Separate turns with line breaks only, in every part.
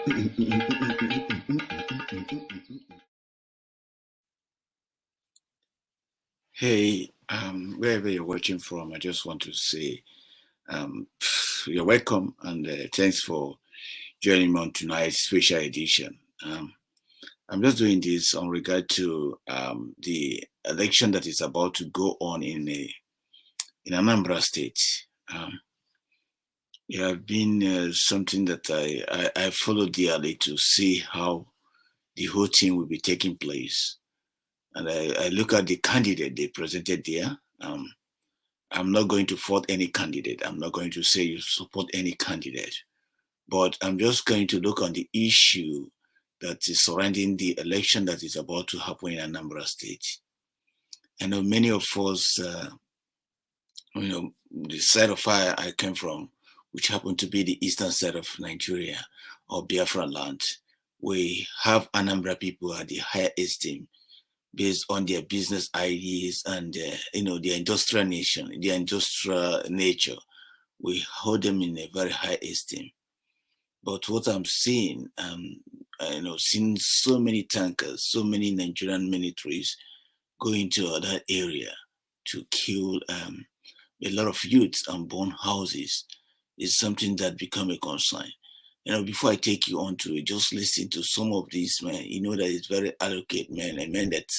Hey, wherever you're watching from, I just want to say um, you're welcome and thanks for joining me on tonight's special edition. I'm just doing this on regard to the election that is about to go on in Anambra State. Um, it has been something that I followed dearly to see how the whole thing will be taking place. And I look at the candidate they presented there. I'm not going to fault any candidate. I'm not going to say you support any candidate, but I'm just going to look on the issue that is surrounding the election that is about to happen in Anambra State. I know many of us, the side of fire I came from, which happened to be the eastern side of Nigeria or Biafra land, we have Anambra people at the higher esteem based on their business ideas and their industrial nation, their industrial nature. We hold them in a very high esteem. But what I'm seeing, seeing so many tankers, so many Nigerian militaries go into other area to kill a lot of youths and burn houses is something that become a concern. Before I take you on to it, just listen to some of these men. You know that it's very advocate men and men that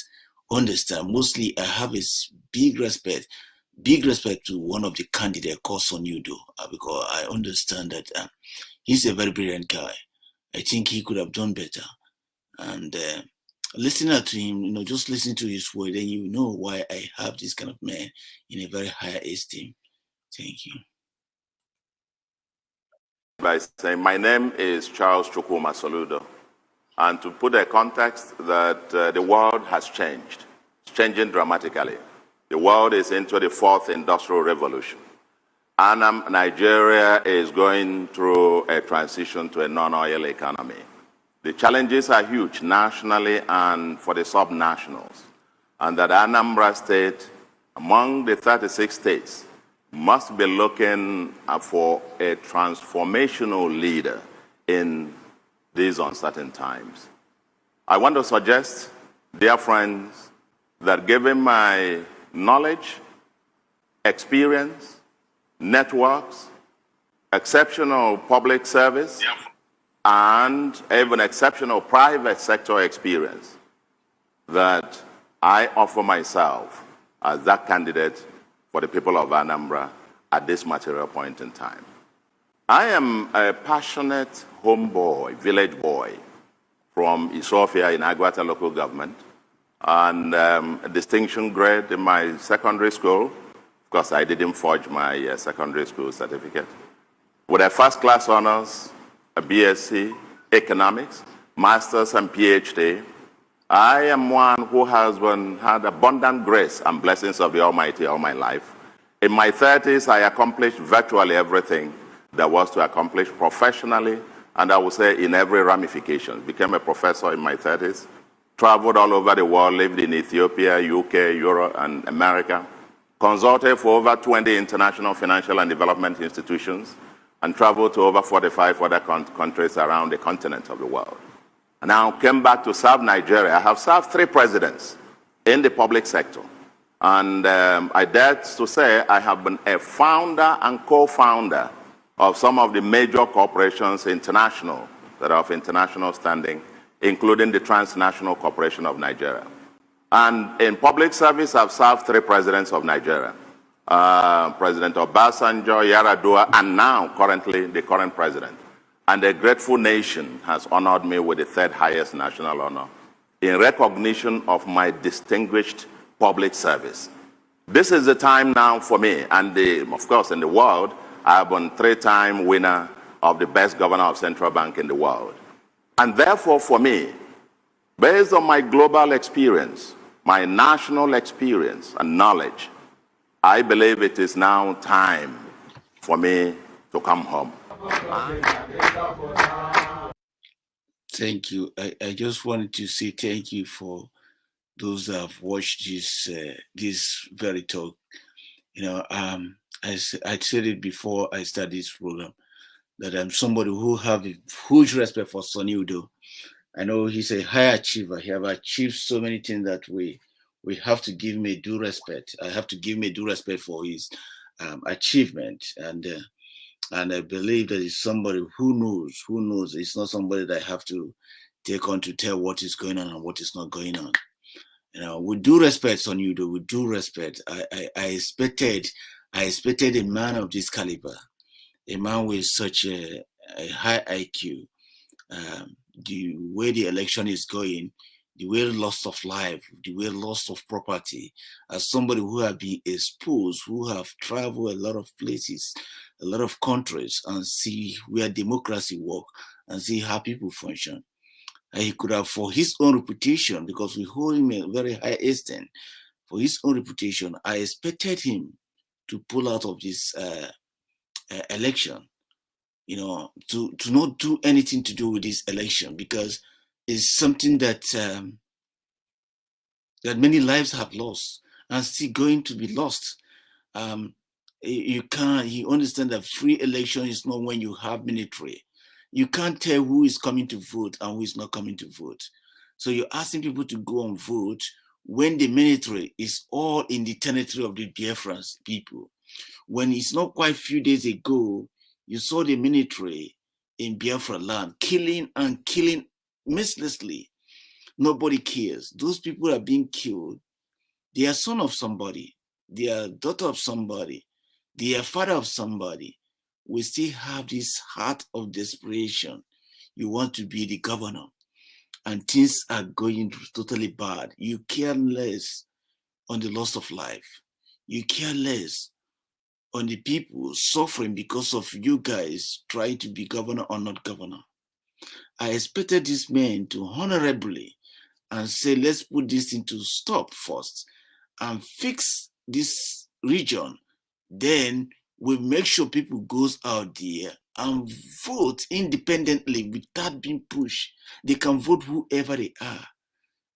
understand. Mostly, I have a big respect to one of the candidates, Koson Yudo, because I understand that he's a very brilliant guy. I think he could have done better. And listening to him, just listen to his word, then you know why I have this kind of man in a very high esteem. Thank you.
By saying, my name is Charles Chukwuma Soludo. And to put a context that the world has changed. It's changing dramatically. The world is into the fourth industrial revolution. And Nigeria is going through a transition to a non-oil economy. The challenges are huge nationally and for the sub-nationals. And that Anambra State, among the 36 states, must be looking for a transformational leader in these uncertain times. I want to suggest, dear friends, that given my knowledge, experience, networks, exceptional public service, and even exceptional private sector experience, that I offer myself as that candidate for the people of Anambra at this material point in time. I am a passionate homeboy, village boy from Isofia in Agwata local government, and a distinction grade in my secondary school. Of course, I didn't forge my secondary school certificate. With a first-class honors, a BSc, economics, master's and PhD, I am one who has had abundant grace and blessings of the Almighty all my life. In my 30s, I accomplished virtually everything there was to accomplish professionally, and I would say in every ramification. Became a professor in my 30s, traveled all over the world, lived in Ethiopia, UK, Europe, and America, consulted for over 20 international financial and development institutions, and traveled to over 45 other countries around the continent of the world. And now came back to serve Nigeria. I have served 3 presidents in the public sector. And I dare to say I have been a founder and co-founder of some of the major corporations international that are of international standing, including the Transnational Corporation of Nigeria. And in public service, I've served 3 presidents of Nigeria. President Obasanjo, Yaradua, and now currently the current president. And a grateful nation has honored me with the 3rd highest national honor in recognition of my distinguished public service. This is the time now for me, and of course in the world, I have been 3-time winner of the best governor of central bank in the world. And therefore for me, based on my global experience, my national experience and knowledge, I believe it is now time for me to come home.
Thank you. I just wanted to say thank you for those that have watched this very talk. I said it before I started this program that I'm somebody who have a huge respect for Sonny Udo. I know he's a high achiever. He have achieved so many things that we have to give him a due respect. I have to give him a due respect for his achievement, and I believe that he's somebody who knows. Who knows? It's not somebody that I have to take on to tell what is going on and what is not going on. You know, with due respect on you, though, with due respect, I expected a man of this caliber, a man with such a high IQ. The way the election is going, the way loss of life, the way loss of property, as somebody who have been exposed, who have traveled a lot of places, a lot of countries, and see where democracy work and see how people function. And he could have, for his own reputation, because we hold him in very high esteem, for his own reputation, I expected him to pull out of this election, you know, to not do anything to do with this election, because it's something that that many lives have lost and still going to be lost. You can't. You understand that free election is not when you have military. You can't tell who is coming to vote and who is not coming to vote. So you're asking people to go and vote when the military is all in the territory of the Biafran people. When it's not quite a few days ago, you saw the military in Biafra land killing and killing mercilessly. Nobody cares. Those people are being killed. They are son of somebody. They are daughter of somebody. They are father of somebody. We still have this heart of desperation. You want to be the governor, and things are going totally bad. You care less on the loss of life. You care less on the people suffering because of you guys trying to be governor or not governor. I expected this man to honorably and say, let's put this into stop first and fix this region. Then we make sure people goes out there and vote independently without being pushed. They can vote whoever they are.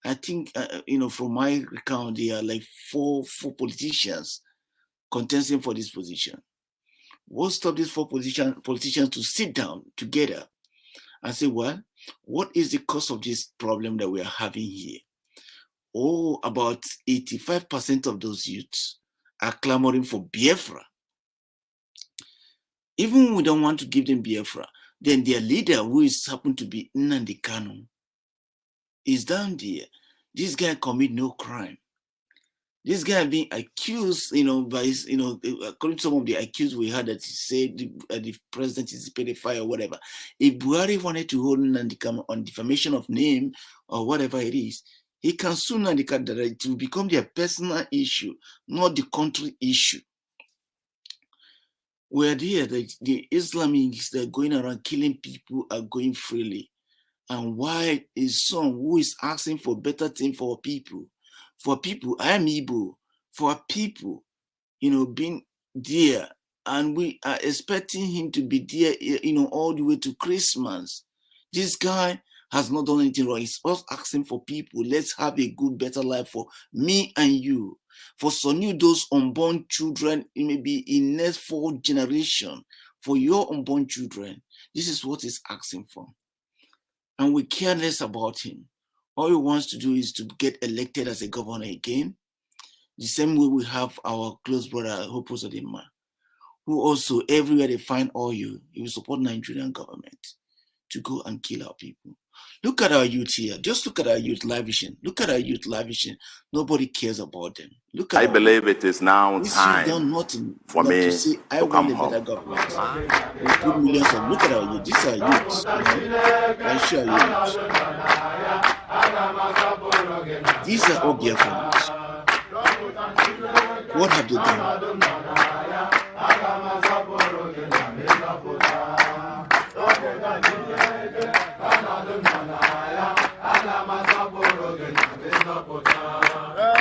I think, from my account, there are like four politicians contesting for this position. What stopped these four politicians to sit down together and say, well, what is the cause of this problem that we are having here? Oh, about 85% of those youths are clamoring for Biafra. Even when we don't want to give them Biafra, then their leader, who is happened to be Nnamdi Kanu, is down there. This guy commit no crime. This guy being accused, by according to some of the accused we had, that he said the president is a pedophile or whatever. If Buhari wanted to hold Nnamdi Kanu on defamation of name or whatever it is, he can sue Nnamdi Kanu that it will become their personal issue, not the country issue. Where the Islamists that are going around killing people are going freely. And why is son who is asking for better thing for people? For people, I am Igbo, for people, being there. And we are expecting him to be there, all the way to Christmas. This guy has not done anything wrong. He's just asking for people. Let's have a good, better life for me and you. For some of those unborn children, maybe in next 4 generations, for your unborn children, this is what he's asking for. And we care less about him. All he wants to do is to get elected as a governor again. The same way we have our close brother, Hope Uzodinma, who also, everywhere they find oil, he will support Nigerian government to go and kill our people. Look at our youth here. Just look at our youth lavishing. Look at our youth lavishing. Nobody cares about them. Look at
I believe it is now time for me
to say, I want a better government. We put millions of, look at our youth. These are youths. I show you. These are all Biafrans. What have they done?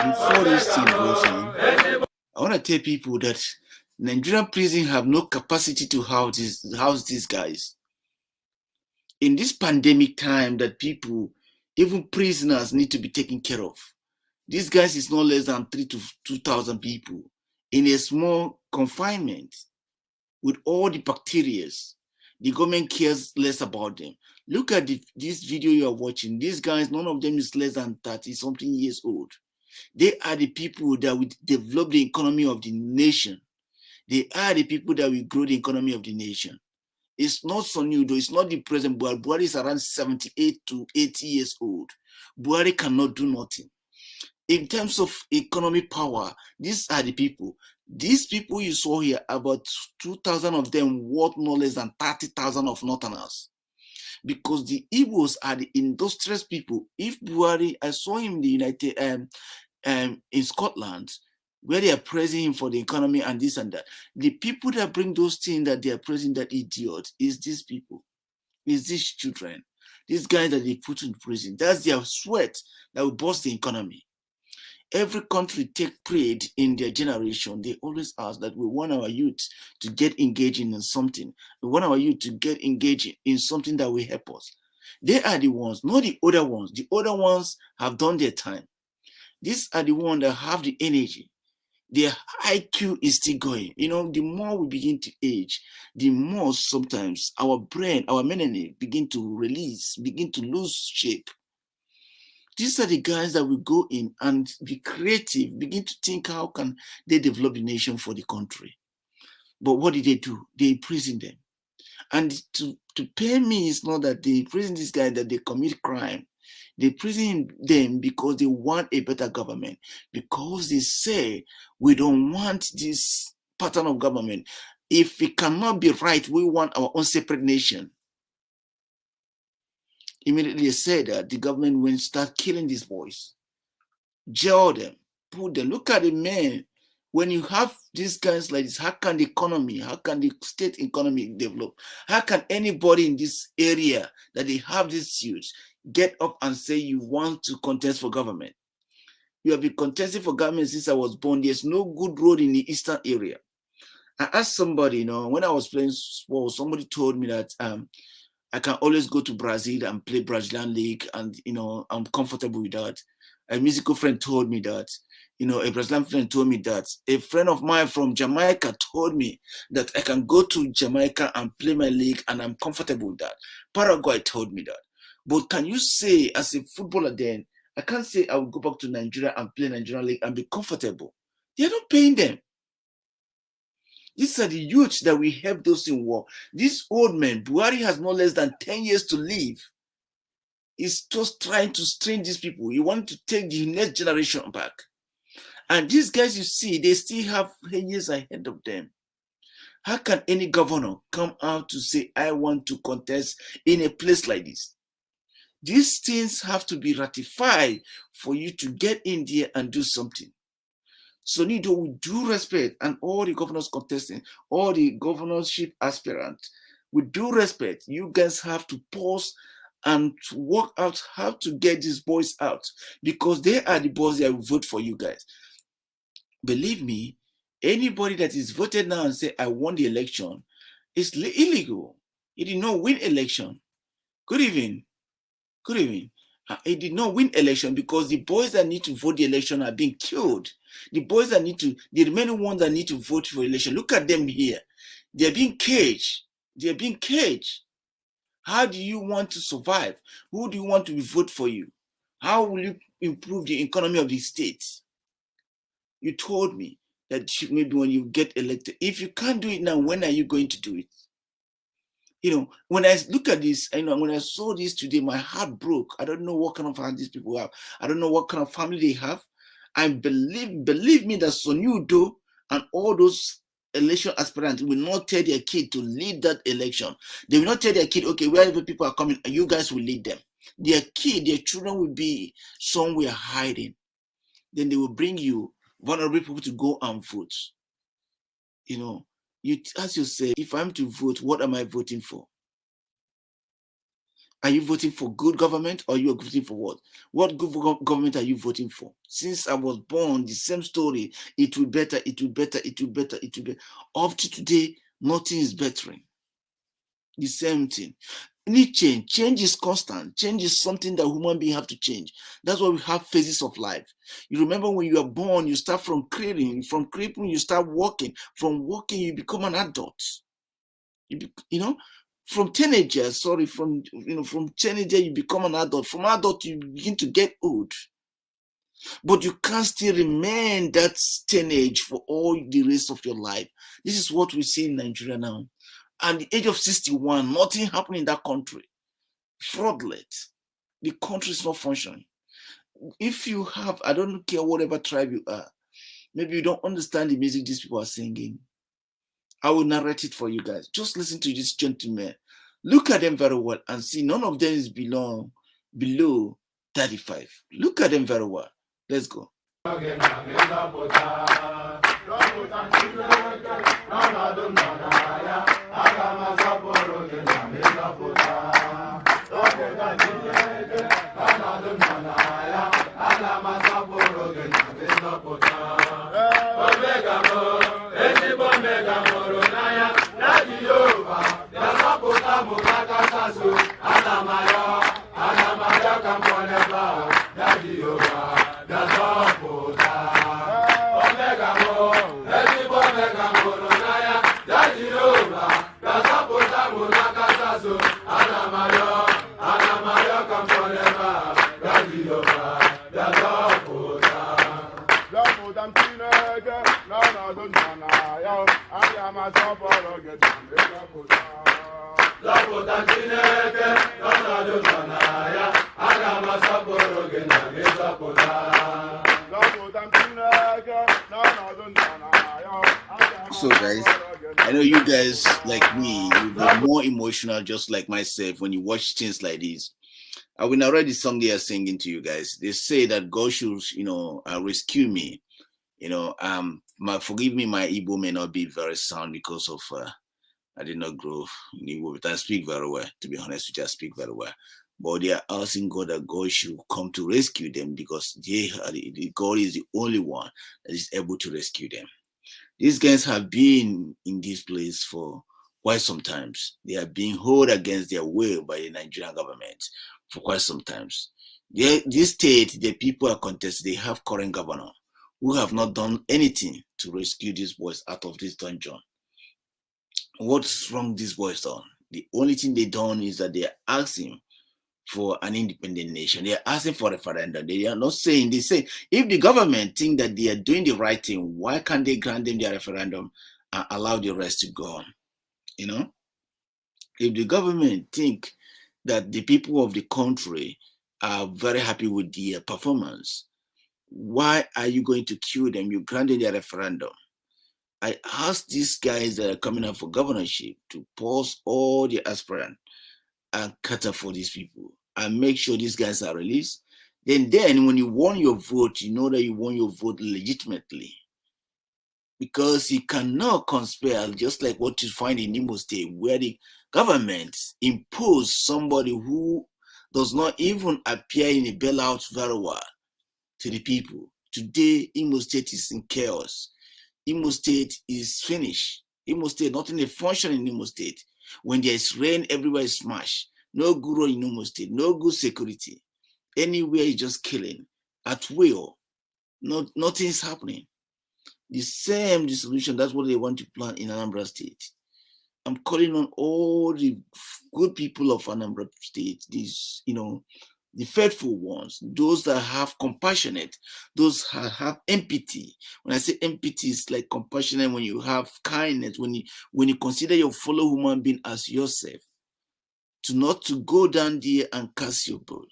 Before this thing goes on, I want to tell people that Nigerian prisons have no capacity to house these guys. In this pandemic time that people, even prisoners, need to be taken care of. These guys is no less than 3,000 to 2,000 people in a small confinement with all the bacteria. The government cares less about them. Look at this video you are watching. These guys, none of them is less than 30 something years old. They are the people that will develop the economy of the nation. They are the people that will grow the economy of the nation. It's not Sonu, though. It's not the president. Buhari is around 78 to 80 years old. Buhari cannot do nothing. In terms of economic power, these are the people. These people you saw here, about 2,000 of them worth no less than 30,000 of Northerners. Because the Igbos are the industrious people. If Buhari, I saw him in the United, in Scotland, where they are praising him for the economy and this and that. The people that bring those things that they are praising that idiot is these people, is these children, these guys that they put in prison. That's their sweat that will bust the economy. Every country take pride in their generation. They always ask that we want our youth to get engaged in something. We want our youth to get engaged in something that will help us. They are the ones, not the other ones. The other ones have done their time. These are the ones that have the energy. Their IQ is still going. You know, the more we begin to age, the more sometimes our brain, our memory begin to release, begin to lose shape. These are the guys that will go in and be creative, begin to think how can they develop the nation for the country. But what did they do? They imprison them. And to pay me, it's not that they imprison these guys that they commit crime. They prison them because they want a better government, because they say we don't want this pattern of government. If it cannot be right, we want our own separate nation. Immediately they said that the government will start killing these boys, jail them, put them. Look at the men. When you have these guys like this, how can the economy, how can the state economy develop? How can anybody in this area that they have these youths get up and say you want to contest for government? You have been contesting for government since I was born. There's no good road in the eastern area. I asked somebody, you know, when I was playing sports, somebody told me that I can always go to Brazil and play Brazilian league, and you know I'm comfortable with that. A musical friend told me that. You know, a Brazilian friend told me that. A friend of mine from Jamaica told me that I can go to Jamaica and play my league, and I'm comfortable with that. Paraguay told me that. But can you say, as a footballer, then I can't say I will go back to Nigeria and play Nigerian league and be comfortable. They're not paying them. These are the youths that we help those in war. This old man, Buhari has no less than 10 years to live. He's just trying to strain these people. He wants to take the next generation back. And these guys, you see, they still have years ahead of them. How can any governor come out to say, I want to contest in a place like this? These things have to be ratified for you to get in there and do something. So Nido, with due respect, and all the governors contesting, all the governorship aspirants, with due respect, you guys have to pause and to work out how to get these boys out, because they are the boys that will vote for you guys. Believe me, anybody that is voted now and say, I won the election, is illegal. He did not win election. Good evening. Good evening. He did not win election because the boys that need to vote the election are being killed. The boys that need to, the remaining ones that need to vote for election, look at them here. They're being caged. They're being caged. How do you want to survive? Who do you want to vote for you? How will you improve the economy of the states? You told me that maybe when you get elected, if you can't do it now, when are you going to do it? You know, when I look at this, you know, when I saw this today, my heart broke. I don't know what kind of heart these people have. I don't know what kind of family they have. I believe me that Sonyudo and all those election aspirants will not tell their kid to lead that election. They will not tell their kid, okay, wherever people are coming, you guys will lead them. Their kid, their children will be somewhere hiding. Then they will bring you vulnerable people to go and vote. You know, you ask yourself, if I'm to vote, what am I voting for? Are you voting for good government, or you are voting for what? What good government are you voting for? Since I was born, the same story. It will better, it will better, it will better, it will better. Up to today, nothing is bettering. The same thing. Need change. Change is constant. Change is something that human beings have to change. That's why we have phases of life. You remember when you are born, you start from creeping. From creeping, you start walking. From walking, you become an adult. You know, From teenager, from teenager you become an adult. From adult you begin to get old. But you can't still remain that teenage for all the rest of your life. This is what we see in Nigeria now. And the age of 61, nothing happened in that country. Fraudulent. The country is not functioning. If you have, I don't care whatever tribe you are, maybe you don't understand the music these people are singing. I will narrate it for you guys. Just listen to this gentleman. Look at them very well and see none of them is below 35. Look at them very well. Let's go. So guys, I know you guys like me, you get more emotional just like myself when you watch things like this. I will narrate the song they are singing to you guys. They say that God should, rescue me. Forgive me, my Igbo may not be very sound because of I did not grow in Igbo, but I speak very well. To be honest with you, I speak very well. But they are asking God that God should come to rescue them because God is the only one that is able to rescue them. These guys have been in this place for quite some times. They are being held against their will by the Nigerian government for quite some times. This state, the people are contested. They have current governor who have not done anything to rescue these boys out of this dungeon. What's wrong these boys done? The only thing they done is that they are asking for an independent nation. They are asking for a referendum. They are not saying, they say, if the government think that they are doing the right thing, why can't they grant them their referendum and allow the rest to go on? If the government think that the people of the country are very happy with their performance, why are you going to kill them? You granted their referendum. I asked these guys that are coming up for governorship to pause all the aspirants and cater for these people and make sure these guys are released. Then when you won your vote, you know that you won your vote legitimately. Because you cannot conspire, just like what you find in Imo State, where the government imposed somebody who does not even appear in a bailout very well to the people. Today, Imo State is in chaos. Imo State is finished. Imo State, nothing is functioning in Imo State. When there is rain, everywhere is smashed. No good road in Imo State, no good security. Anywhere is just killing at will. Nothing is happening. The same solution, that's what they want to plan in Anambra State. I'm calling on all the good people of Anambra State, these, the faithful ones, those that have compassionate, those that have empathy. When I say empathy, it's like compassionate when you have kindness, when you consider your fellow human being as yourself, not to go down there and cast your vote.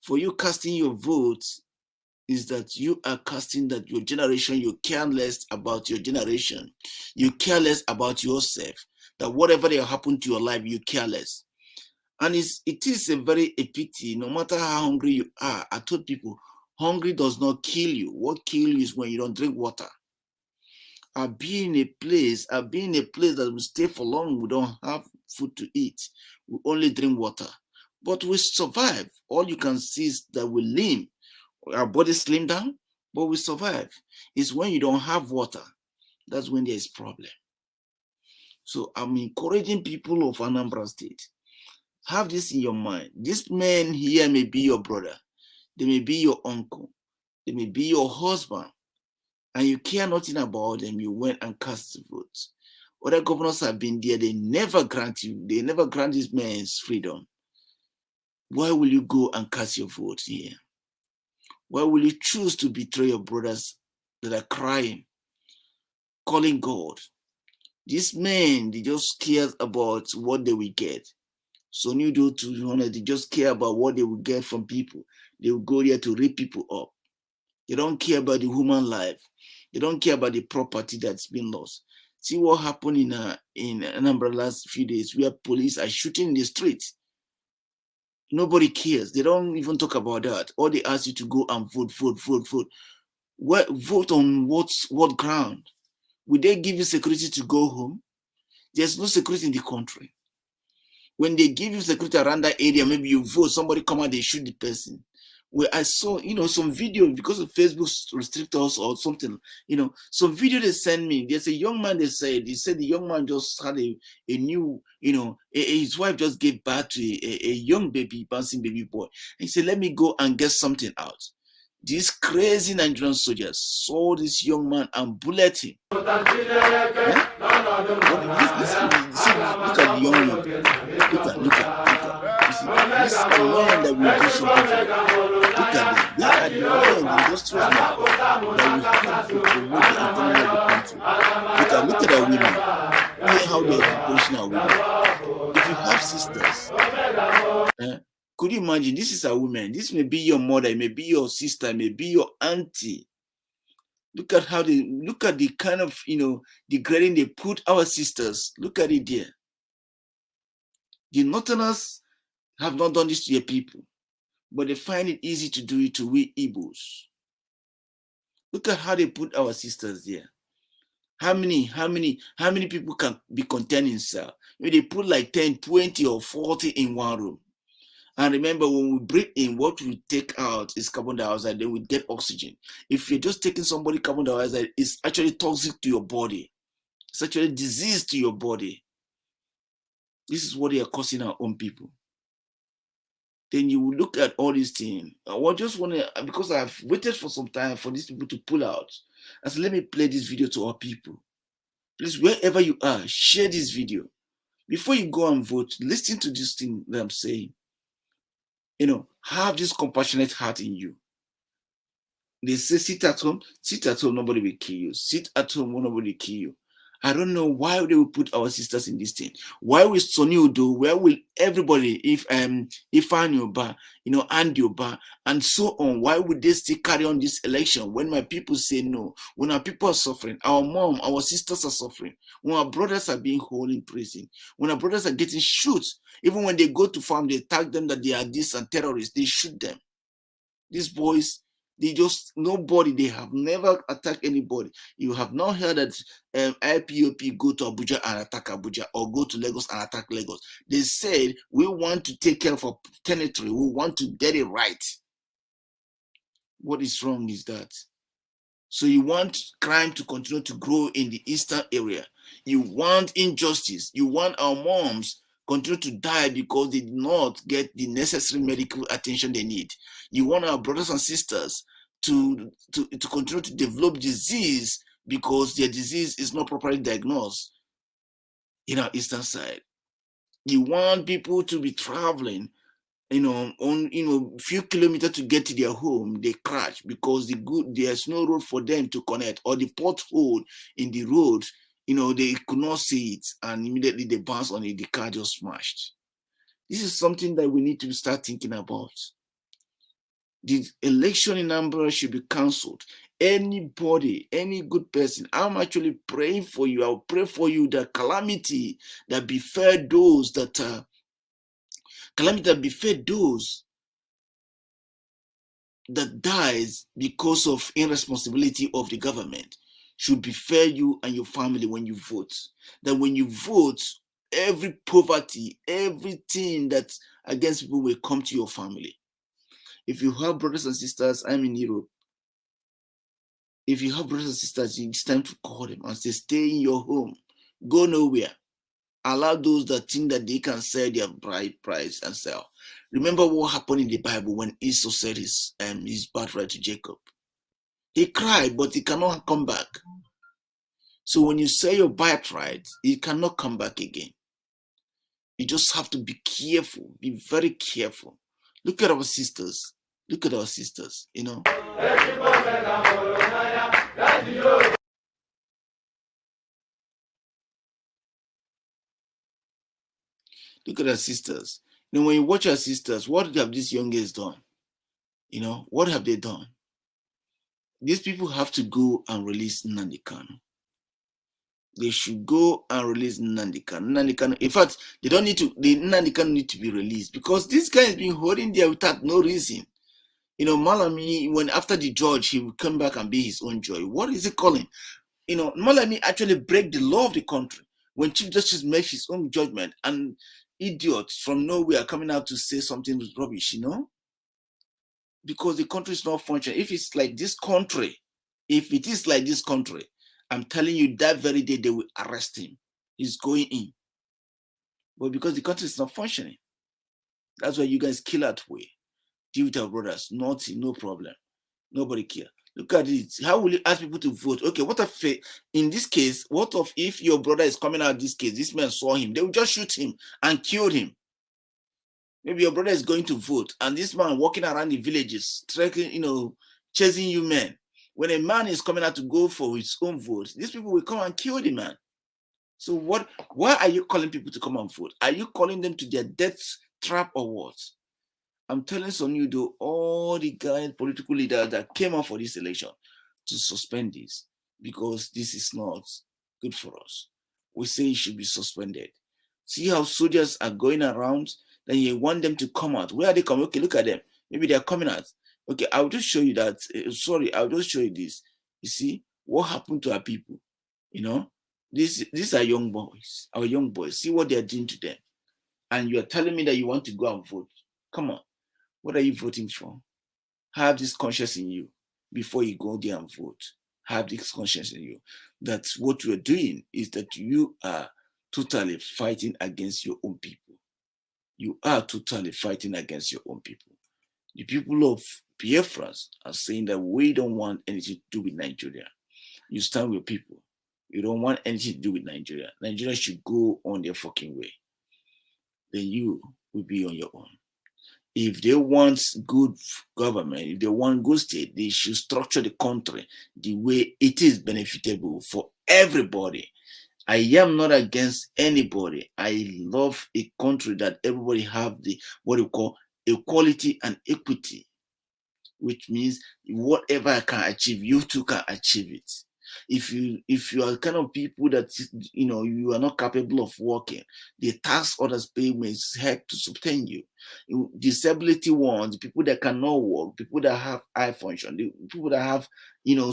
For you casting your vote is that you are casting that your generation, you care less about your generation. You care less about yourself, that whatever will happen to your life, you care less. And it is a very pity, no matter how hungry you are. I told people, hungry does not kill you. What kills you is when you don't drink water. I've been in a place that we stay for long, we don't have food to eat. We only drink water. But we survive. All you can see is that we limp. Our bodies slim down, but we survive. It's when you don't have water, that's when there is problem. So I'm encouraging people of Anambra State, have this in your mind. This man here may be your brother, they may be your uncle, they may be your husband, and you care nothing about them. You went and cast the vote. Other governors have been there. They never grant these men freedom. Why will you go and cast your vote here? Why will you choose to betray your brothers that are crying, calling God? These men, they just care about what they will get. So you do to be honest, they just care about what they will get from people. They will go there to rip people up. They don't care about the human life. They don't care about the property that's been lost. See what happened in Anambra last few days, where police are shooting in the streets. Nobody cares. They don't even talk about that. Or they ask you to go and vote. Vote on what ground? Will they give you security to go home? There's no security in the country. When they give you security around that area, maybe you vote, somebody come out, they shoot the person. Where I saw, some video, because of Facebook restrict us or something, some video they sent me. There's a young man, they said the young man just had a new, his wife just gave birth to a young baby, bouncing baby boy. And he said, let me go and get something out. These crazy Nigerian soldiers saw this young man and bullet him. Look at the young man. Look at. You see, this is the man that will do something for them. Look at them. They are the men, the industrious men that will help to promote the economy of the country. Look at our women. Look how they are pushing our women. If you have sisters, could you imagine? This is a woman. This may be your mother, it may be your sister, it may be your auntie. Look at the kind of degrading they put our sisters. Look at it there. The Northerners have not done this to their people, but they find it easy to do it to we Igbos. Look at how they put our sisters there. How many people can be contained in cell? Maybe they put like 10, 20, or 40 in one room. And remember, when we breathe in, what we take out is carbon dioxide, then we get oxygen. If you're just taking somebody carbon dioxide, it's actually toxic to your body. It's actually disease to your body. This is what they are causing our own people. Then you will look at all these things. I just want to, because I've waited for some time for these people to pull out. I said, let me play this video to our people. Please, wherever you are, share this video. Before you go and vote, listen to this thing that I'm saying. Have this compassionate heart in you. They say, sit at home, nobody will kill you. Sit at home, nobody will kill you. I don't know why they will put our sisters in this thing. Why will Sonny Udo? Where will everybody, if Anyoba, Andioba, and so on? Why would they still carry on this election when my people say no? When our people are suffering, our mom, our sisters are suffering. When our brothers are being held in prison, when our brothers are getting shot, even when they go to farm, they tag them that they are this and terrorists. They shoot them. These boys. They have never attacked anybody. You have not heard that IPOP go to Abuja and attack Abuja, or go to Lagos and attack Lagos. They said, we want to take care of our territory. We want to get it right. What is wrong is that? So you want crime to continue to grow in the eastern area. You want injustice. You want our moms continue to die because they did not get the necessary medical attention they need. You want our brothers and sisters to continue to develop disease because their disease is not properly diagnosed in our eastern side. You want people to be traveling, on few kilometers to get to their home. They crash because there's no road for them to connect, or the pothole in the road, they could not see it, and immediately they bounce on it, the car just smashed. This is something that we need to start thinking about. The election in Anambra should be cancelled. Anybody, any good person, I'm actually praying for you. I'll pray for you that calamity that befell those that dies because of irresponsibility of the government should befall you and your family when you vote. That when you vote, every poverty, everything that's against people will come to your family. If you have brothers and sisters, I'm in Europe. If you have brothers and sisters, it's time to call them and say, stay in your home. Go nowhere. Allow those that think that they can sell their price and sell. Remember what happened in the Bible when Esau said his birthright to Jacob. He cried, but he cannot come back. So when you say your birthright, it cannot come back again. You just have to be careful, be very careful. Look at our sisters. Look at our sisters, you know. Look at our sisters. You know, when you watch our sisters, what have these young girls done? You know, what have they done? These people have to go and release Nnamdi Kanu. They should go and release Nnamdi Kanu. Nnamdi Kanu. In fact, they don't need to. The Nnamdi Kanu need to be released because this guy has been holding there without no reason. You know, Malami, when after the judge, he will come back and be his own joy. What is he calling? You know, Malami actually break the law of the country when Chief Justice makes his own judgment, and idiots from nowhere are coming out to say something rubbish, you know, because the country is not functioning. If it's like this country, if it is like this country, I'm telling you that very day they will arrest him. He's going in. But because the country is not functioning, that's why you guys kill that way. Deal with our brothers, nothing, no problem. Nobody care. Look at it. How will you ask people to vote? Okay, what if in this case, what if your brother is coming out of this case? This man saw him, they will just shoot him and kill him. Maybe your brother is going to vote, and this man walking around the villages, trekking, you know, chasing you men. When a man is coming out to go for his own vote, these people will come and kill the man. So what? Why are you calling people to come and vote? Are you calling them to their death trap or what? I'm telling some of you, though, all the guys, political leaders that came out for this election to suspend this because this is not good for us. We say it should be suspended. See how soldiers are going around, then you want them to come out. Where are they coming? Okay, look at them. Maybe they're coming out. Okay, I'll just show you that. Sorry, I'll just show you this. You see what happened to our people? You know, these are young boys, our young boys. See what they're doing to them. And you're telling me that you want to go and vote. Come on. What are you voting for? Have this conscience in you before you go there and vote. Have this conscience in you. That what you're doing is that you are totally fighting against your own people. You are totally fighting against your own people. The people of Biafra are saying that we don't want anything to do with Nigeria. You stand with people. You don't want anything to do with Nigeria. Nigeria should go on their fucking way. Then you will be on your own. If they want good government, if they want good state, they should structure the country the way it is benefitable for everybody. I am not against anybody. I love a country that everybody have the what we call equality and equity, which means whatever I can achieve, you too can achieve it. If you are kind of people that you are not capable of working, the tax others pay may help to sustain you. Disability ones, people that cannot work, people that have eye function, the people that have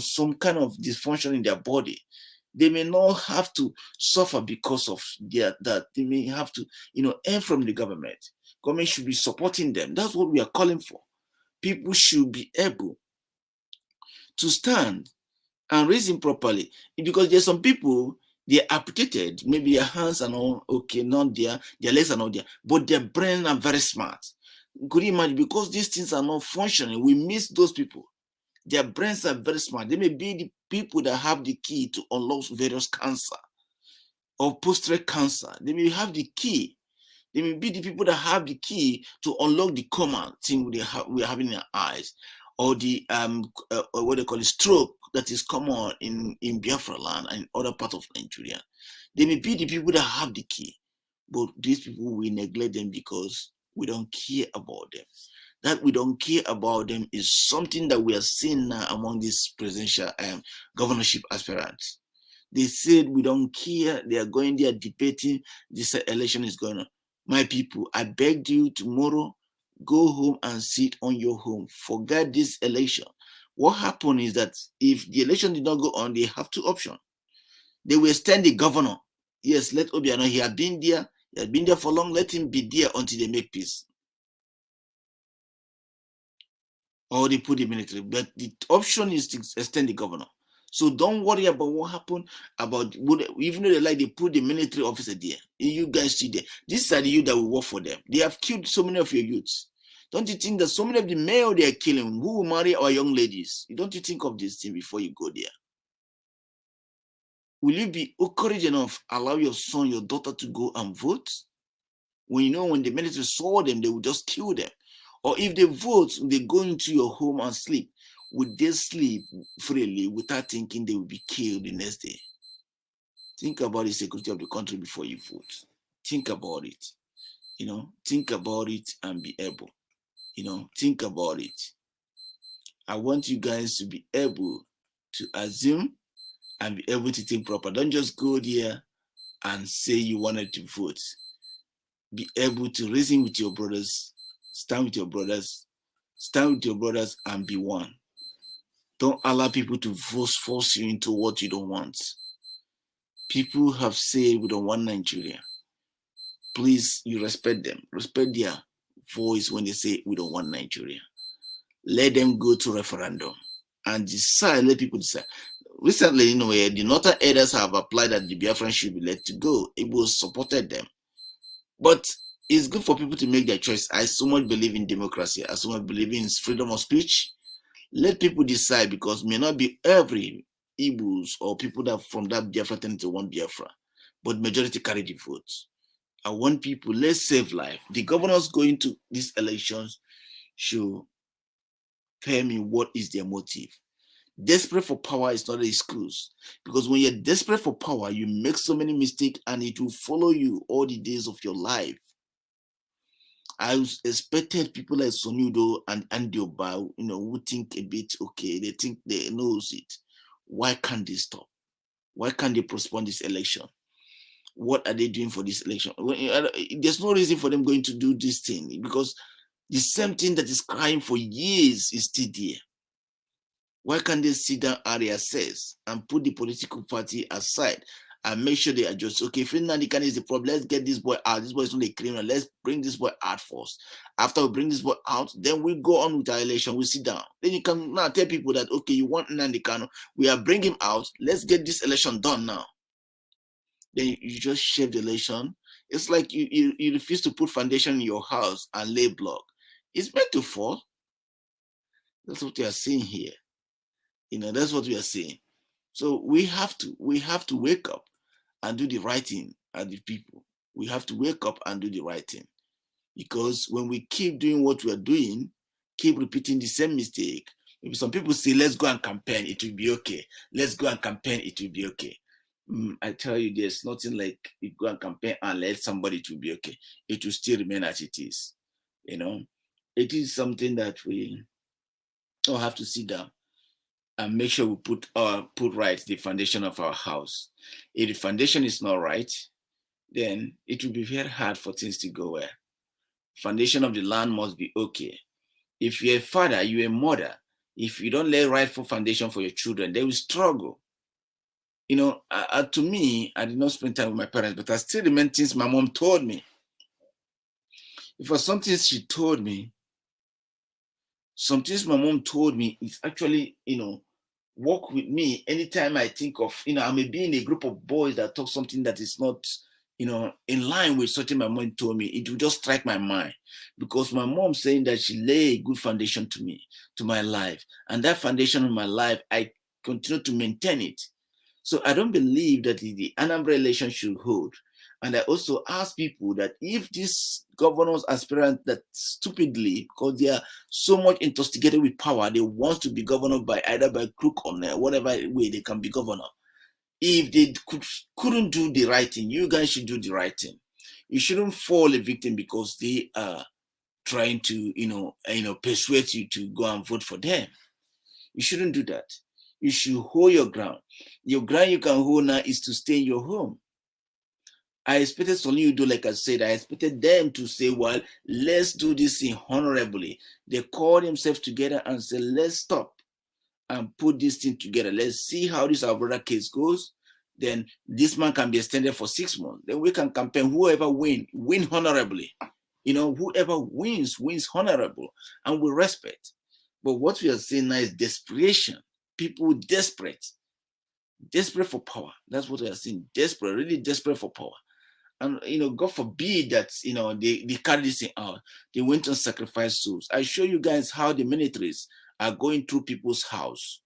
some kind of dysfunction in their body, they may not have to suffer because of that. They may have to earn from the government. Government should be supporting them. That's what we are calling for. People should be able to stand and reason properly, because there's some people, they're amputated, maybe their hands are not okay, not their legs are not there, but their brains are very smart. Could you imagine? Because these things are not functioning, we miss those people. Their brains are very smart. They may be the people that have the key to unlock various cancer or prostate cancer. They may have the key. They may be the people that have the key to unlock the coma thing we're having in our eyes, or the what they call it, stroke that is common in Biafra land and other parts of Nigeria. They may be the people that have the key, but these people, we neglect them because we don't care about them. That we don't care about them is something that we are seeing now among these presidential governorship aspirants. They said we don't care. They are going there debating. This election is going on. My people, I begged you tomorrow, go home and sit on your home. Forget this election. What happened is that if the election did not go on, they have two options. They will extend the governor. Yes, let Obiano, he had been there. He had been there for long. Let him be there until they make peace. Or they put the military. But the option is to extend the governor. So don't worry about what happened, about even though they put the military officer there. You guys see there. These are the youth that will work for them. They have killed so many of your youths. Don't you think that so many of the male they are killing who will marry our young ladies? Don't you think of this thing before you go there? Will you be courage enough, allow your son, your daughter to go and vote? When you know when the military saw them, they will just kill them. Or if they vote, they go into your home and sleep. Would they sleep freely without thinking they will be killed the next day? Think about the security of the country before you vote. Think about it. Think about it and be able. Think about it. I want you guys to be able to assume and be able to think proper. Don't just go there and say you wanted to vote. Be able to reason with your brothers, stand with your brothers, and be one. Don't allow people to force you into what you don't want. People have said we don't want Nigeria. Please, you respect them. Respect their voice when they say we don't want Nigeria. Let them go to referendum and decide, let people decide. Recently, the northern elders have applied that the Biafran should be let to go. Igbo supported them. But it's good for people to make their choice. I so much believe in democracy. I so much believe in freedom of speech. Let people decide, because may not be every Igbos or people that from that Biafra tend to want Biafra, but majority carry the vote. I want people, let's save life. The governors going to these elections should tell me what is their motive. Desperate for power is not an excuse, because when you're desperate for power, you make so many mistakes and it will follow you all the days of your life. I expected people like Sonudo and Andioba, who think a bit okay. They think they knows it. Why can't they stop? Why can't they postpone this election? What are they doing for this election? There's no reason for them going to do this thing, because the same thing that is crying for years is still there. Why can't they sit down and reassess and put the political party aside and make sure they adjust? Okay, if Nnamdi Kanu is the problem, let's get this boy out. This boy is not a criminal. Let's bring this boy out first. After we bring this boy out, then we go on with our election. We sit down. Then you can now tell people that, okay, you want Nnamdi Kanu. We are bringing him out. Let's get this election done now. Then you just shave the election. It's like you refuse to put foundation in your house and lay block. It's meant to fall. That's what we are seeing here. That's what we are saying. So we have to wake up and do the right thing as the people. We have to wake up and do the right thing. Because when we keep doing what we are doing, keep repeating the same mistake, maybe some people say, let's go and campaign, it will be okay. Let's go and campaign, it will be okay. I tell you, there's nothing like you go and campaign and let somebody to be okay. It will still remain as it is. It is something that we all have to sit down and make sure we put right the foundation of our house. If the foundation is not right, then it will be very hard for things to go well. Foundation of the land must be okay. If you're a father, you're a mother, if you don't lay rightful foundation for your children, they will struggle. To me, I did not spend time with my parents, but I still remember things my mom told me. If for something she told me, some things my mom told me is actually, work with me anytime I think of, I may be in a group of boys that talk something that is not, in line with something my mom told me, it will just strike my mind, because my mom saying that she lay a good foundation to me, to my life, and that foundation of my life, I continue to maintain it. So I don't believe that the Anambra election should hold. And I also ask people that if these governors aspirant that stupidly, because they are so much intoxicated with power, they want to be governor by either by crook or whatever way they can be governor. If they couldn't do the right thing, you guys should do the right thing. You shouldn't fall a victim because they are trying to, persuade you to go and vote for them. You shouldn't do that. You should hold your ground. Your ground you can hold now is to stay in your home. I expected Soludo, like I said, I expected them to say, well, let's do this thing honorably. They called themselves together and said, let's stop and put this thing together. Let's see how this our brother case goes. Then this man can be extended for 6 months. Then we can campaign. Whoever win honorably. Whoever wins honorable and with respect. But what we are seeing now is desperation. People desperate for power. That's what we are seeing. Desperate, really desperate for power. And God forbid that they carry this thing out. They went and sacrificed souls. I show you guys how the militaries are going through people's house.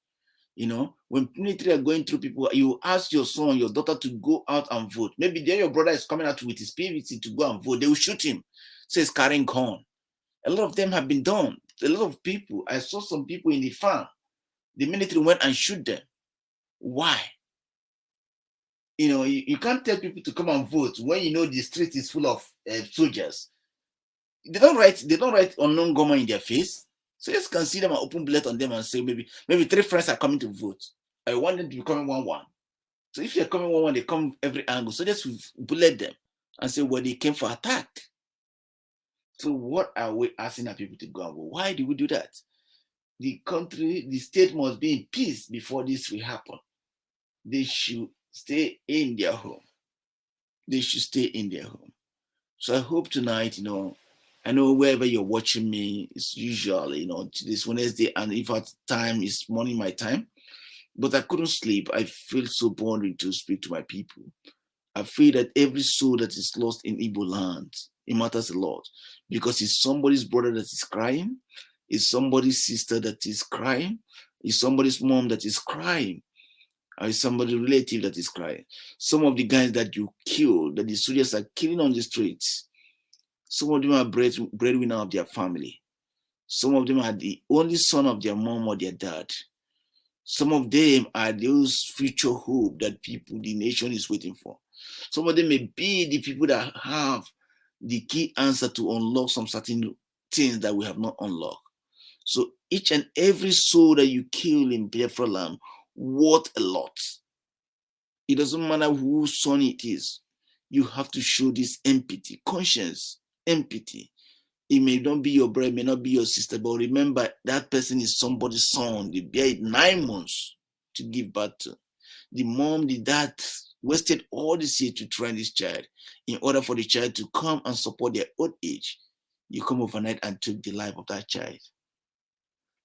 You know, when military are going through people, you ask your son, your daughter to go out and vote. Maybe then your brother is coming out with his PVC to go and vote. They will shoot him. Say it's carrying gun. A lot of them have been done. A lot of people, I saw some people in the farm. The military went and shoot them. Why? You know, you can't tell people to come and vote when you know the street is full of soldiers. They don't write unknown government in their face. So you just can see them and open bullet on them and say maybe 3 friends are coming to vote. I want them to be coming 1-1. So if they're coming 1-1, they come every angle. So just bullet them and say, well, they came for attack. So what are we asking our people to go and vote? Why do we do that? The country, the state must be in peace before this will happen. They should stay in their home. They should stay in their home. So I hope tonight, you know, I know wherever you're watching me, it's usually, you know, this Wednesday, and if at time is morning my time, but I couldn't sleep. I feel so boring to speak to my people. I feel that every soul that is lost in Igbo land, it matters a lot because it's somebody's brother that is crying, it's somebody's sister that is crying, it's somebody's mom that is crying, or it's somebody's relative that is crying. Some of the guys that you killed, that the soldiers are killing on the streets, some of them are breadwinner of their family. Some of them are the only son of their mom or their dad. Some of them are those future hope that people, the nation is waiting for. Some of them may be the people that have the key answer to unlock some certain things that we have not unlocked. So each and every soul that you kill in Biafra land worth a lot. It doesn't matter whose son it is. You have to show this empathy, conscience, empathy. It may not be your brother, it may not be your sister, but remember that person is somebody's son. They bear it 9 months to give birth to. The mom, the dad wasted all this year to train this child in order for the child to come and support their old age. You come overnight and took the life of that child.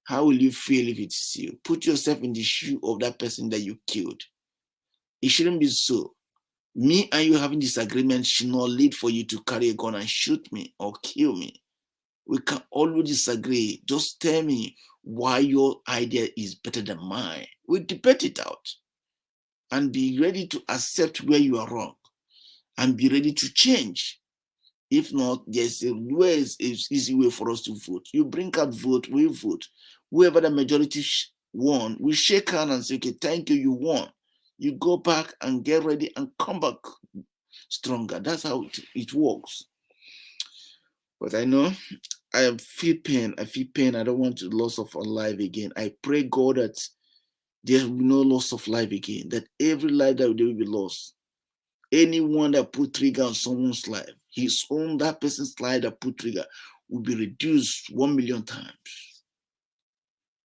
How will you feel if it's you? Put yourself in the shoe of that person that you killed. It shouldn't be so. Me and you having disagreement should not lead for you to carry a gun and shoot me or kill me. We can always disagree. Just tell me why your idea is better than mine. We debate it out and be ready to accept where you are wrong and be ready to change. If not, there's a way, it's easy way for us to vote. You bring out vote, we vote. Whoever the majority won, we shake hands and say, okay, thank you, you won. You go back and get ready and come back stronger. That's how it works. But I know I feel pain. I feel pain. I don't want to loss of our life again. I pray God that there will be no loss of life again. That every life that will be lost. Anyone that put trigger on someone's life, his own, that person's life that put trigger will be reduced 1 million times.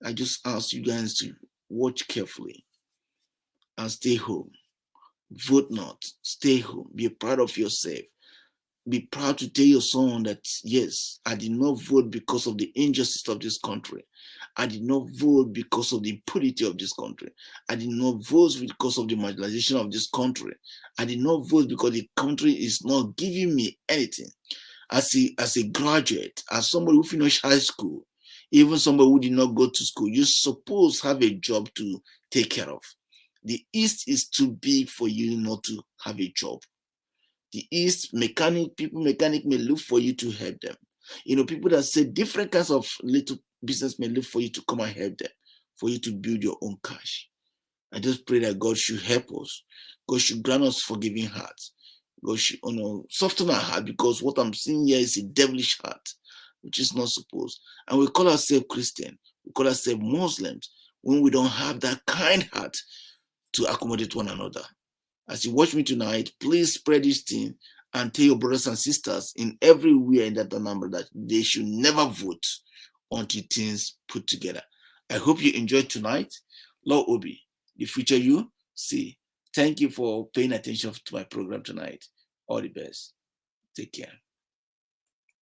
I just ask you guys to watch carefully and stay home. Vote not. Stay home. Be proud of yourself. Be proud to tell your son that, yes, I did not vote because of the injustice of this country. I did not vote because of the impunity of this country. I did not vote because of the marginalization of this country. I did not vote because the country is not giving me anything. As a graduate, as somebody who finished high school, even somebody who did not go to school, you're supposed to have a job to take care of. The East is too big for you not to have a job. The East people may look for you to help them. You know, people that say different kinds of little business may look for you to come and help them, for you to build your own cash. I just pray that God should help us. God should grant us forgiving hearts. God should, soften our heart, because what I'm seeing here is a devilish heart, which is not supposed. And we call ourselves Christian. We call ourselves Muslims when we don't have that kind heart to accommodate one another. As you watch me tonight, please spread this thing and tell your brothers and sisters in everywhere in that Anambra that they should never vote until things put together. I hope you enjoyed tonight. Lord Obi, the future you see. Thank you for paying attention to my program tonight. All the best. Take care.